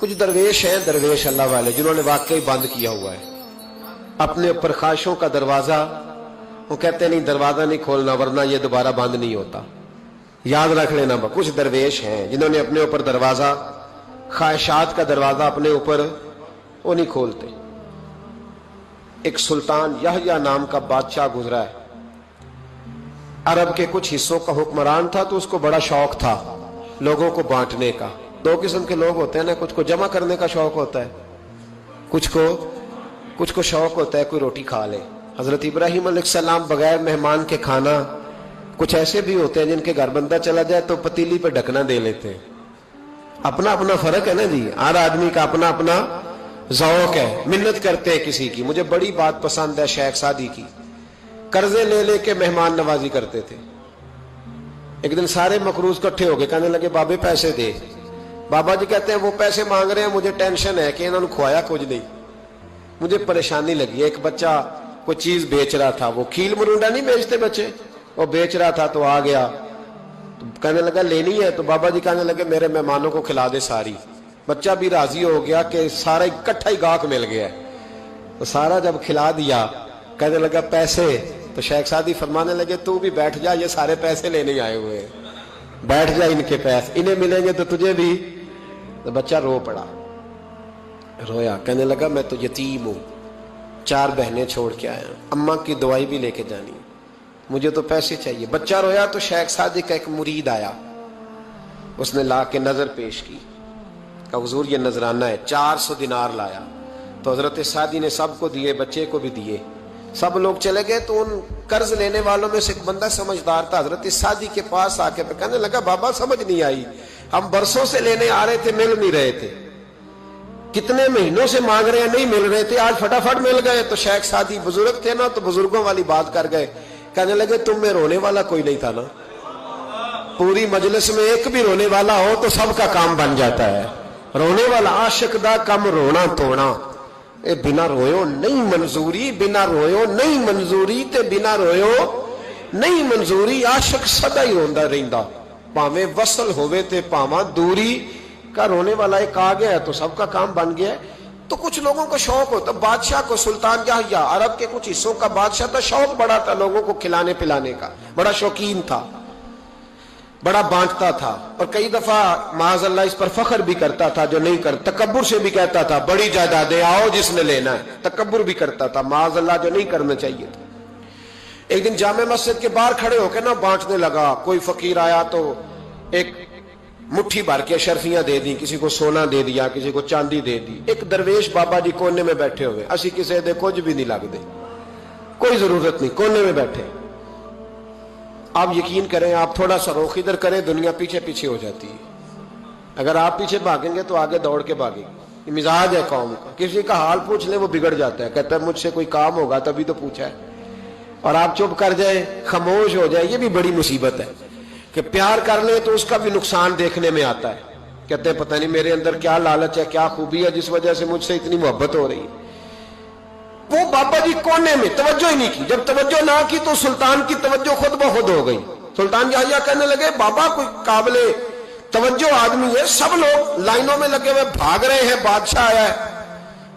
کچھ درویش ہیں، درویش اللہ والے، جنہوں نے واقعی بند کیا ہوا ہے اپنے اوپر خواہشوں کا دروازہ. وہ کہتے نہیں دروازہ نہیں کھولنا ورنہ یہ دوبارہ بند نہیں ہوتا. یاد رکھ لینا. کچھ درویش ہیں جنہوں نے اپنے اوپر دروازہ، خواہشات کا دروازہ اپنے اوپر وہ نہیں کھولتے. ایک سلطان یحییٰ نام کا بادشاہ گزرا ہے. عرب کے کچھ حصوں کا حکمران تھا تو اس کو بڑا شوق تھا لوگوں کو بانٹنے کا. دو قسم کے لوگ ہوتے ہیں نا، کچھ کو جمع کرنے کا شوق ہوتا ہے، کچھ کو شوق ہوتا ہے کوئی روٹی کھا لے. حضرت ابراہیم علیہ السلام بغیر مہمان کے کھانا، کچھ ایسے بھی ہوتے ہیں جن کے گھر بندہ چلا جائے تو پتیلی پہ ڈھکنا دے لیتے ہیں. اپنا اپنا فرق ہے نا جی، ہر آدمی کا اپنا اپنا ذوق ہے. منت کرتے ہیں کسی کی. مجھے بڑی بات پسند ہے شیخ سعدی کی، قرضے لے لے کے مہمان نوازی کرتے تھے. ایک دن سارے مقروض کٹھے ہو گئے، کہنے لگے بابے پیسے دے. بابا جی کہتے ہیں وہ پیسے مانگ رہے ہیں، مجھے ٹینشن ہے کہ انہوں نے کھوایا کچھ نہیں، مجھے پریشانی لگی. ایک بچہ کوئی چیز بیچ رہا تھا، وہ کھیل مرونڈا نہیں بیچتے بچے، وہ بیچ رہا تھا تو آ گیا تو کہنے لگا لینی ہے. تو بابا جی کہنے لگے میرے مہمانوں کو کھلا دے ساری. بچہ بھی راضی ہو گیا کہ سارا اکٹھا ہی گاہک مل گیا ہے. تو سارا جب کھلا دیا کہنے لگا پیسے. تو شیخ سعدی فرمانے لگے تو بھی بیٹھ جا، یہ سارے پیسے لینے آئے ہوئے ہیں، بیٹھ جا، ان کے پیسے انہیں ملیں گے تو تجھے بھی. تو بچہ رو پڑا، رویا، کہنے لگا میں تو یتیم ہوں، 4 بہنیں چھوڑ کے آیا، اماں کی دوائی بھی لے کے جانی، مجھے تو پیسے چاہیے. بچہ رویا تو شیخ سعدی کا ایک مرید آیا، اس نے لا کے نظر پیش کی، کہا حضور یہ نذرانہ ہے. 400 دینار لایا. تو حضرت سعدی نے سب کو دیے، بچے کو بھی دیے. سب لوگ چلے گئے تو ان قرض لینے والوں میں سے ایک بندہ سمجھدار تھا، حضرت سعدی کے پاس آ کے کہنے لگا بابا سمجھ نہیں آئی، ہم برسوں سے لینے آ رہے تھے مل نہیں رہے تھے، کتنے مہینوں سے مانگ رہے ہیں نہیں مل رہے تھے، آج فٹافٹ مل گئے. تو شیخ سعدی بزرگ تھے نا تو بزرگوں والی بات کر گئے. کہنے لگے تم میں رونے والا کوئی نہیں تھا نا، پوری مجلس میں ایک بھی رونے والا ہو تو سب کا کام بن جاتا ہے. رونے والا عاشق دا کم رونا توڑا، اے بنا رویو نہیں منظوری، بنا رویو نہیں منظوری تے بنا رویو نہیں منظوری. عاشق سدا ہی روندا رہندا، پاویں وصل ہوئے تے پاواں دوری. کا رونے والا ایک آ گیا ہے تو سب کا کام بن گیا ہے. تو کچھ لوگوں کو شوق ہوتا، بادشاہ کو سلطان یحییٰ عرب کے کچھ حصوں کا بادشاہ تھا، شوق بڑا تھا لوگوں کو کھلانے پلانے کا، بڑا شوقین تھا، بڑا بانٹتا تھا. اور کئی دفعہ معاذ اللہ اس پر فخر بھی کرتا تھا جو نہیں کرتا، تکبر سے بھی کہتا تھا بڑی جائیدادیں آؤ جس نے لینا ہے، تکبر بھی کرتا تھا معاذ اللہ جو نہیں کرنا چاہیے تھا. ایک دن جامع مسجد کے باہر کھڑے ہو کے نا بانٹنے لگا. کوئی فقیر آیا تو ایک مٹھی بھر کے اشرفیاں دے دی، کسی کو سونا دے دیا، کسی کو چاندی دے دی. ایک درویش بابا جی کونے میں بیٹھے ہوئے، اسی کسی دے کچھ بھی نہیں لگ دے، کوئی ضرورت نہیں، کونے میں بیٹھے. آپ یقین کریں، آپ تھوڑا سا رخ ادھر کریں دنیا پیچھے پیچھے ہو جاتی ہے. اگر آپ پیچھے بھاگیں گے تو آگے دوڑ کے بھاگے گی. یہ مزاج ہے قوم کا، کسی کا حال پوچھ لیں وہ بگڑ جاتا ہے، کہتا ہے مجھ سے کوئی کام ہوگا تبھی تو پوچھا ہے. اور آپ چپ کر جائیں، خاموش ہو جائیں، یہ بھی بڑی مصیبت ہے. کہ پیار کر لیں تو اس کا بھی نقصان دیکھنے میں آتا ہے. کہتے ہیں پتہ نہیں میرے اندر کیا لالچ ہے، کیا خوبی ہے جس وجہ سے مجھ سے اتنی محبت ہو رہی ہے. وہ بابا جی کونے میں توجہ ہی نہیں کی. جب توجہ نہ کی تو سلطان کی توجہ خود بخود ہو گئی. سلطان یحییٰ کہنے لگے بابا کوئی قابل توجہ آدمی ہے، سب لوگ لائنوں میں لگے ہوئے بھاگ رہے ہیں، بادشاہ آیا ہے.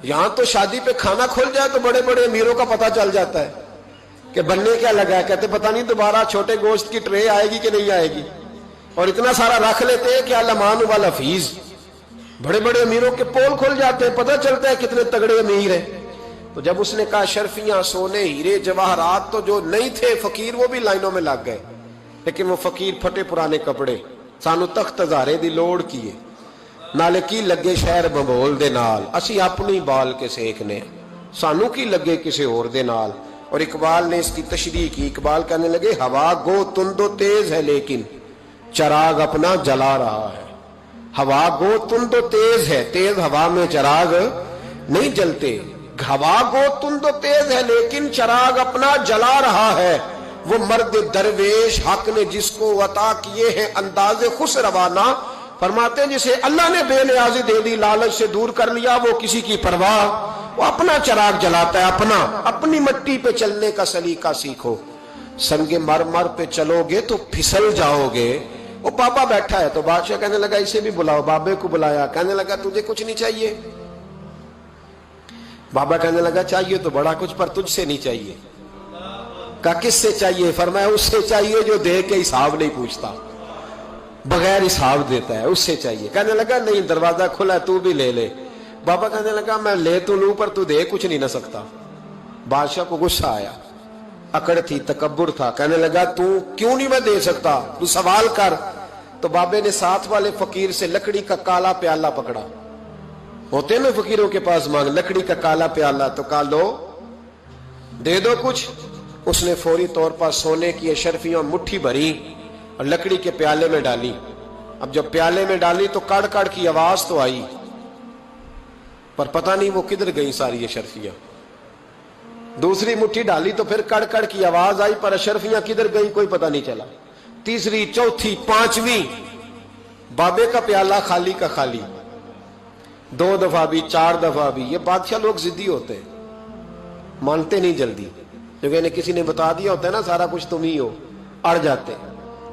یہاں تو شادی پہ کھانا کھل جائے تو بڑے بڑے امیروں کا پتہ چل جاتا ہے کہ بننے کیا لگا ہے. کہتے پتہ نہیں دوبارہ چھوٹے گوشت کی ٹرے آئے گی کہ نہیں آئے گی. اور اتنا سارا رکھ لیتے ہیں کہ علمان والحفیظ، بڑے بڑے امیروں کے پول کھل جاتے ہیں، پتہ چلتا ہے کتنے تگڑے امیر ہیں. تو جب اس نے کہا شرفیاں، سونے، ہیرے، جواہرات، تو جو نہیں تھے فقیر وہ بھی لائنوں میں لگ گئے. لیکن وہ فقیر پھٹے پرانے کپڑے، سانو تخت ہزارے دی لوڑ کیے، نالے کی لگے شہر بمبول دے نال، اسی اپنی بال کے سیکھنے، سانو کی لگے کسے اور دے نال. اور اقبال نے اس کی تشریح کی. اقبال کہنے لگے ہوا گو تند و تیز ہے لیکن چراغ اپنا جلا رہا ہے. ہوا گو تند و تیز ہے، تیز ہوا میں چراغ نہیں جلتے. ہوا گو تند و تیز ہے لیکن چراغ اپنا جلا رہا ہے. وہ مرد درویش حق نے جس کو عطا کیے ہیں انداز خوش روانہ، فرماتے ہیں جسے اللہ نے بے نیازی دے دی، لالچ سے دور کر لیا، وہ کسی کی پرواہ، وہ اپنا چراغ جلاتا ہے. اپنی مٹی پہ چلنے کا سلیقہ سیکھو. سنگ مرمر پہ چلو گے تو پھسل جاؤ گے، वो बाबा बैठा है। तो बादशाह कहने लगा इसे भी बुलाओ। बाबे को बुलाया, कहने लगा तुझे कुछ नहीं चाहिए? बाबा कहने लगा चाहिए तो बड़ा कुछ, पर तुझसे नहीं चाहिए। कहा किससे चाहिए? फरमाया उससे चाहिए जो दे के हिसाब नहीं पूछता, बगैर हिसाब देता है, उससे चाहिए। कहने लगा नहीं, दरवाजा खुला है, तू भी ले ले। बाबा कहने लगा मैं ले तो लूं, पर तू दे कुछ नहीं ना सकता। बादशाह को गुस्सा आया, अकड़ थी, तकब्बुर था। कहने लगा तू क्यों नहीं मैं दे सकता, तू सवाल कर। तो बाबे ने साथ वाले फकीर से लकड़ी का काला प्याला पकड़ा, होते ना फकीरों के पास मांग, लकड़ी का काला प्याला। तो कहा लो दे दो कुछ। उसने फौरी तौर पर सोने की अशरफियां मुट्ठी भरी और लकड़ी के प्याले में डाली। अब जब प्याले में डाली तो कड़ कड़ की आवाज तो आई, पर पता नहीं वो किधर गई सारी अशरफियां। दूसरी मुट्ठी डाली तो फिर कड़ कड़ की आवाज आई, पर अशरफियां किधर गई कोई पता नहीं चला। तीसरी, चौथी, पांचवी, बाबे का प्याला खाली का खाली। 2 दफा भी, 4 दफा भी। ये बादशाह लोग जिद्दी होते हैं, मानते नहीं जल्दी, क्योंकि इन्हें किसी ने बता दिया होता है ना सारा कुछ तुम ही हो, अड़ जाते।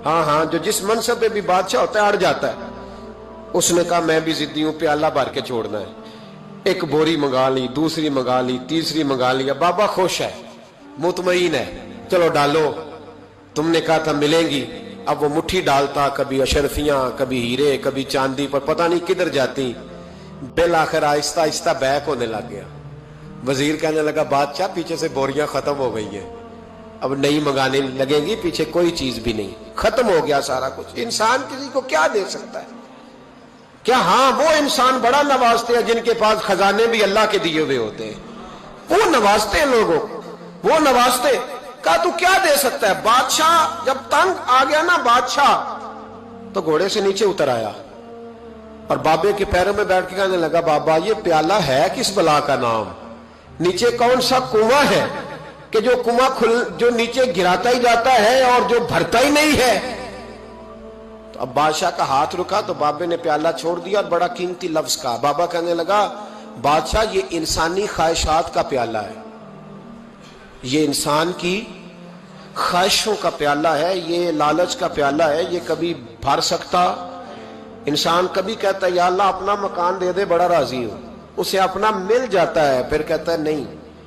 हाँ हाँ, जो जिस मनसब पे भी बादशाह होता है अड़ जाता है। उसने कहा मैं भी जिद्दी हूं, प्याला भर के छोड़ना है। एक बोरी मंगा ली, दूसरी मंगा ली, तीसरी मंगा लिया। बाबा खुश है, मुतमईन है, चलो डालो, तुमने कहा था मिलेंगी। अब वो मुट्ठी डालता, कभी अशरफियां, कभी हीरे, कभी चांदी, पर पता नहीं किधर जाती। बिल आखिर आहिस्ता आहिस्ता बैक होने लग गया। वजीर कहने लगा बादशाह पीछे से बोरियां खत्म हो गई हैं, अब नई मंगाने लगेंगी, पीछे कोई चीज भी नहीं, खत्म हो गया सारा कुछ। इंसान किसी को क्या दे सकता है? क्या हाँ वो इंसान बड़ा नवाजते हैं जिनके पास खजाने भी अल्लाह के दिए हुए होते हैं, वो नवाजते हैं लोगों, वो नवाजते। कहा तू क्या दे सकता है? बादशाह जब तंग आ गया ना बादशाह, तो घोड़े से नीचे उतर आया और बाबे के पैरों में बैठ के कहने लगा बाबा ये प्याला है किस बला का नाम? नीचे कौन सा कुआं है कि जो कुआं जो नीचे गिराता ही जाता है और जो भरता ही नहीं है? तो अब बादशाह का हाथ रुका तो बाबे ने प्याला छोड़ दिया और बड़ा कीमती लफ्ज कहा। बाबा कहने लगा बादशाह ये इंसानी ख्वाहिशात का प्याला है, ये इंसान की ख्वाहिशों का प्याला है, ये लालच का प्याला है, ये कभी भर सकता। इंसान कभी कहता है या अल्लाह अपना मकान दे दे, बड़ा राजी हो, उसे अपना मिल जाता है, फिर कहता है नहीं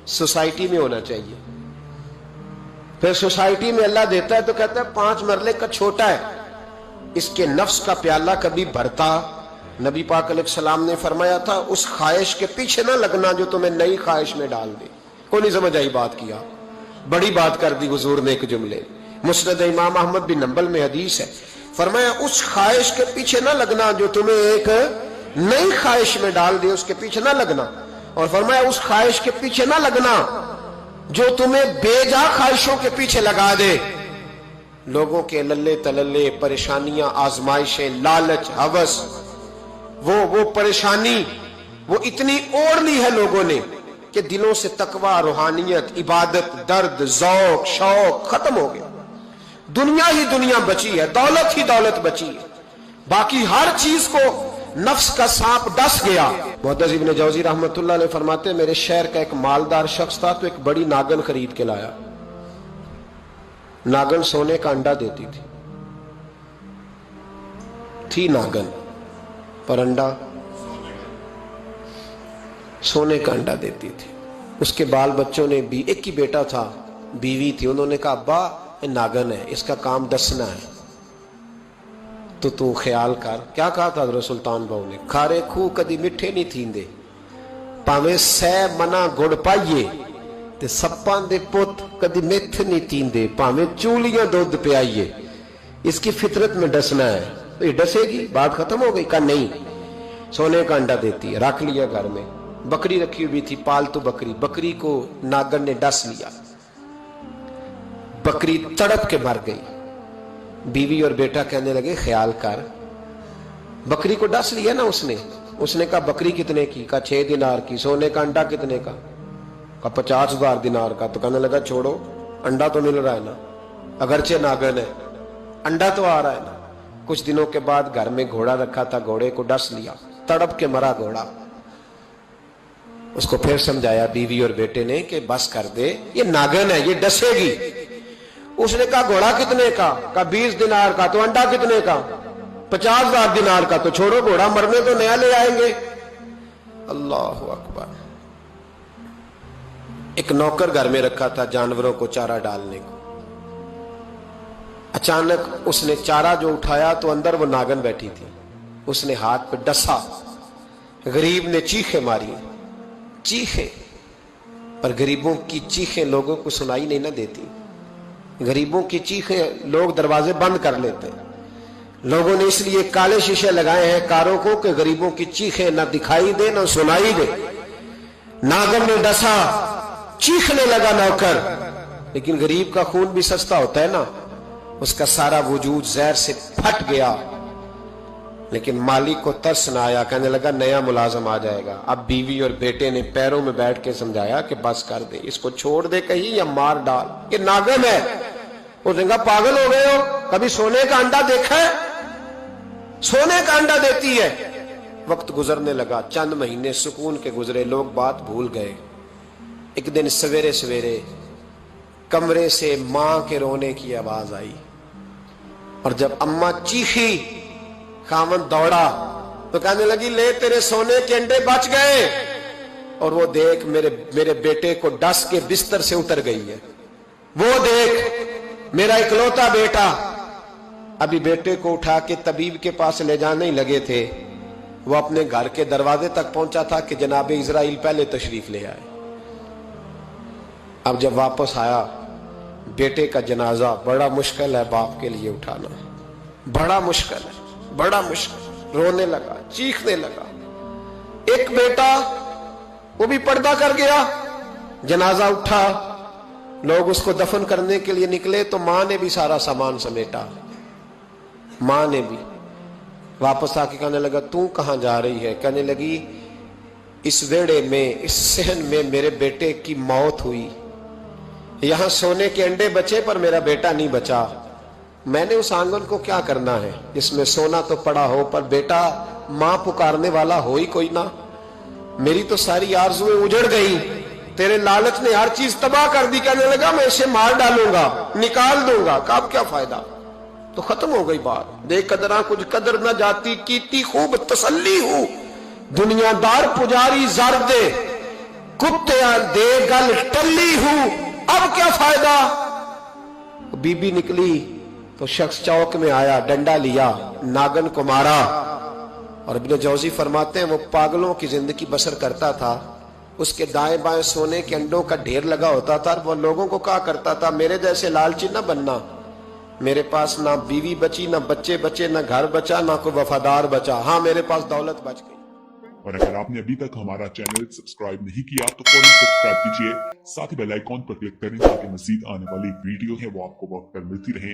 सोसाइटी में होना चाहिए। फिर सोसाइटी में अल्लाह देता है तो कहता है 5 मरले का छोटा है। इसके नफ्स का प्याला कभी भरता। नबी पाक अलैहिस्सलाम ने फरमाया था उस ख्वाहिश के पीछे ना लगना जो तुम्हें नई ख्वाहिश में डाल दे। कोई नहीं समझ आई बात किया, बड़ी बात कर दी हुजूर ने एक जुमले। मुस्नद इमाम अहमद बिन हंबल में हदीस है, फरमाया उस ख्वाहिश के पीछे ना लगना जो तुम्हें एक नई ख्वाहिश में डाल दे, उसके पीछे ना लगना। और फरमाया उस ख्वाहिश के पीछे ना लगना जो तुम्हें बेजा ख्वाहिशों के पीछे लगा दे। लोगों के लल्ले तलल्ले, परेशानियां, आजमाइशें, लालच, हवस, वो परेशानी वो इतनी ओढ़ ली है लोगों ने कि दिलों से तकवा, रूहानियत, इबादत, दर्द, जौक, शौक खत्म हो गया। दुनिया ही दुनिया बची है, दौलत ही दौलत बची है, बाकी हर चीज को नफ्स का सांप डस गया। मुहद्दिस इब्न जौजी रहमतुल्लाह अलैह फरमाते मेरे शहर का एक मालदार शख्स था तो एक बड़ी नागन खरीद के लाया। नागन सोने का अंडा देती थी नागन, पर अंडा सोने का अंडा देती थी। उसके बाल बच्चों ने भी, एक ही बेटा था, बीवी थी, उन्होंने कहा अब्बा ये नागन है, इसका काम दसना है, तो तू ख्याल कर। क्या कहा था हज़रत सुल्तान बहू ने? खारे खूह कदी मिठे नहीं थींदे, भावे सै मना गुड़ पाइए, ते सप्पां दे पुत कदी मिठ नहीं थींदे, भावे चूलियां दुध पियाइए। इसकी फितरत में डसना है। तो ये डसेगी, बात खत्म हो गई। का नहीं, सोने का अंडा देती है। रख लिया घर में। बकरी रखी हुई थी, पालतू बकरी, बकरी को नागन ने डस लिया, बकरी तड़प के मर गई। बीवी और बेटा कहने लगे ख्याल कर, बकरी को डस लिया ना उसने कहा बकरी कितने की? का 6 दिनार की। सोने का अंडा कितने का? का 50,000 दिनार का। तो कहने लगा छोड़ो, अंडा तो मिल रहा है ना, अगरचे नागन है, अंडा तो आ रहा है ना। कुछ दिनों के बाद घर में घोड़ा रखा था, घोड़े को डस लिया, तड़प के मरा घोड़ा। उसको फिर समझाया बीवी और बेटे ने कि बस कर दे, ये नागन है, ये डसेगी। उसने कहा घोड़ा कितने का? कहा 20 दिनार का। तो अंडा कितने का? 50,000 दिनार का। तो छोड़ो घोड़ा, मरने तो नया ले आएंगे। अल्लाह अकबर। एक नौकर घर में रखा था जानवरों को चारा डालने को। अचानक उसने चारा जो उठाया तो अंदर वो नागन बैठी थी। उसने हाथ पे डसा, गरीब ने चीखें मारी, चीखें, पर गरीबों की चीखें लोगों को सुनाई नहीं ना देती। गरीबों की चीखें लोग दरवाजे बंद कर लेते हैं। लोगों ने इसलिए काले शीशे लगाए हैं कारों को कि गरीबों की चीखें ना दिखाई दे ना सुनाई दे। नागन ने डसा, चीखने लगा नौकर, लेकिन गरीब का खून भी सस्ता होता है ना। उसका सारा वजूद जहर से फट गया। लेकिन मालिक को तरस ना आया, कहने लगा नया मुलाजम आ जाएगा। अब बीवी और बेटे ने पैरों में बैठ के समझाया कि बस कर दे, इसको छोड़ दे कहीं या मार डाल, ये नागन है। उसने कहा पागल हो गए हो, कभी सोने का अंडा देखा है? सोने का अंडा देती है। वक्त गुजरने लगा, चंद महीने सुकून के गुजरे, लोग बात भूल गए। एक दिन सवेरे सवेरे कमरे से मां के रोने की आवाज आई, और जब अम्मा चीखी, खामन दौड़ा तो कहने लगी ले तेरे सोने के अंडे बच गए। और वो देख मेरे बेटे को डस के बिस्तर से उतर गई है। वो देख मेरा इकलौता बेटा। अभी बेटे को उठा के तबीब के पास ले जाने ही लगे थे, वो अपने घर के दरवाजे तक पहुंचा था कि जनाब इजराइल पहले तशरीफ ले आए। अब जब वापस आया, बेटे का जनाजा बड़ा मुश्किल है बाप के लिए उठाना, बड़ा मुश्किल है, बड़ा मुश्किल। रोने लगा, चीखने लगा। एक बेटा वो भी पर्दा कर गया। जनाजा उठा, लोग उसको दफन करने के लिए निकले तो मां ने भी सारा सामान समेटा। मां ने भी वापस आके कहने लगा तू कहां जा रही है? कहने लगी इस वेड़े में, इस सहन में मेरे बेटे की मौत हुई। यहां सोने के अंडे बचे पर मेरा बेटा नहीं बचा। मैंने उस आंगन को क्या करना है जिसमें सोना तो पड़ा हो पर बेटा मां पुकारने वाला हो ही कोई ना। मेरी तो सारी आरज़ुएं उजड़ गई, तेरे लालच ने हर चीज तबाह कर दी। कहने लगा मैं इसे मार डालूंगा, निकाल दूंगा। कब क्या फायदा, तो खत्म हो गई बात। बेकदरा कुछ कदर न जाती, कीती खूब तसल्ली हूं, दुनियादार पुजारी जर दे, कुत्ते दे गल टल्ली हूं, अब क्या फायदा। बीबी निकली तो शख्स चौक में आया, डंडा लिया, नागन को मारा। और इब्न जौजी फरमाते हैं वो पागलों की जिंदगी बसर करता था। उसके दाएं बाएं सोने के अंडों का ढेर लगा होता था। वो लोगों को कहा करता था मेरे जैसे लालची ना बनना। मेरे पास ना बीवी बची, ना बच्चे बचे, ना घर बचा, ना कोई वफादार बचा। हाँ मेरे पास दौलत बच गई। और अगर आपने अभी तक हमारा चैनल सब्सक्राइब नहीं किया तो फौरन सब्सक्राइब कीजिए, साथ ही बेल आइकॉन पर क्लिक करें ताकि मजीद आने वाली वीडियो है वो आपको वक्त पर मिलती रहे।